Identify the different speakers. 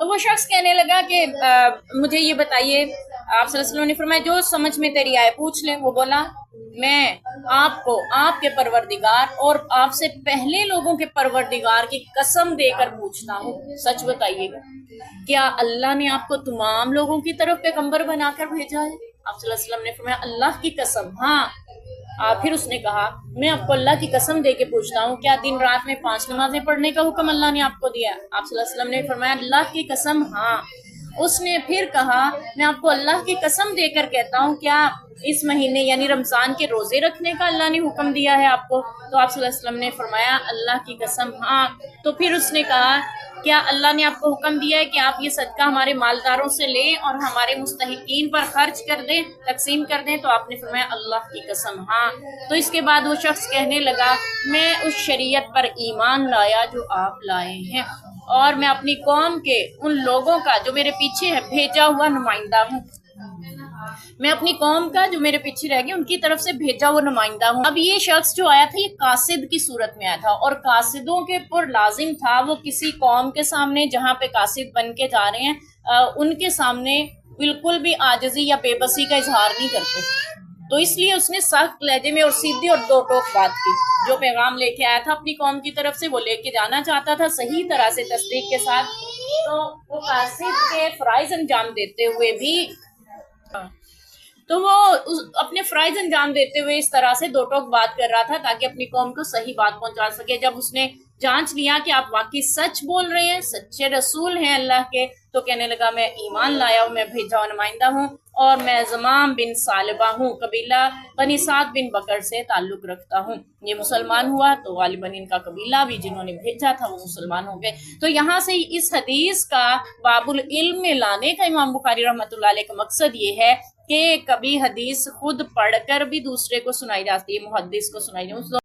Speaker 1: تو وہ شخص کہنے لگا کہ مجھے یہ بتائیے، آپ صلی اللہ علیہ وسلم نے فرمایا جو سمجھ میں تیری آئے پوچھ لے۔ وہ بولا میں آپ کو آپ کے پروردگار اور آپ سے پہلے لوگوں کے پروردگار کی قسم دے کر پوچھتا ہوں، سچ بتائیے گا کیا اللہ نے آپ کو تمام لوگوں کی طرف پیغمبر بنا کر بھیجا ہے؟ آپ صلی اللہ علیہ وسلم نے فرمایا اللہ کی قسم ہاں۔ پھر اس نے کہا میں آپ کو اللہ کی قسم دے کے پوچھتا ہوں کیا دن رات میں 5 نمازیں پڑھنے کا حکم اللہ نے آپ کو دیا؟ آپ صلی اللہ علیہ وسلم نے فرمایا اللہ کی قسم ہاں۔ اس نے پھر کہا میں آپ کو اللہ کی قسم دے کر کہتا ہوں کیا اس مہینے یعنی رمضان کے روزے رکھنے کا اللہ نے حکم دیا ہے آپ کو؟ تو آپ صلی اللہ علیہ وسلم نے فرمایا اللہ کی قسم ہاں۔ تو پھر اس نے کہا کیا اللہ نے آپ کو حکم دیا ہے کہ آپ یہ صدقہ ہمارے مالداروں سے لیں اور ہمارے مستحقین پر خرچ کر دیں، تقسیم کر دیں؟ تو آپ نے فرمایا اللہ کی قسم ہاں۔ تو اس کے بعد وہ شخص کہنے لگا میں اس شریعت پر ایمان لایا جو آپ لائے ہیں، اور میں اپنی قوم کے ان لوگوں کا جو میرے پیچھے ہے بھیجا ہوا نمائندہ ہوں، میں اپنی قوم کا جو میرے پیچھے رہ گئے ان کی طرف سے بھیجا ہوا نمائندہ ہوں۔ اب یہ شخص جو آیا تھا یہ قاصد کی صورت میں آیا تھا، اور قاصدوں کے پر لازم تھا وہ کسی قوم کے سامنے جہاں پہ قاصد بن کے جا رہے ہیں ان کے سامنے بالکل بھی عاجزی یا بے بسی کا اظہار نہیں کرتے۔ تو اس لیے اس نے سخت لہجے میں اور سیدھی اور دو ٹوک بات کی، جو پیغام لے کے آیا تھا اپنی قوم کی طرف سے وہ لے کے جانا چاہتا تھا صحیح طرح سے تصدیق کے ساتھ، تو وہ قاصد کے فرائض انجام دیتے ہوئے بھی تو وہ اپنے فرائض انجام دیتے ہوئے اس طرح سے دو ٹوک بات کر رہا تھا تاکہ اپنی قوم کو صحیح بات پہنچا سکے۔ جب اس نے جانچ لیا کہ آپ واقعی سچ بول رہے ہیں، سچے رسول ہیں اللہ کے، تو کہنے لگا میں ایمان لایا ہوں، میں بھیجا ہوا نمائندہ ہوں، اور میں زمام بن ثعلبہ ہوں، قبیلہ بنی سعد بن بکر سے تعلق رکھتا ہوں۔ یہ مسلمان ہوا تو غالباً ان کا قبیلہ بھی جنہوں نے بھیجا تھا وہ مسلمان ہو گئے۔ تو یہاں سے اس حدیث کا باب العلم میں لانے کا امام بخاری رحمۃ اللہ علیہ کا مقصد یہ ہے کہ کبھی حدیث خود پڑھ کر بھی دوسرے کو سنائی جاتی ہے، محدث کو سنائی جاتی ہے۔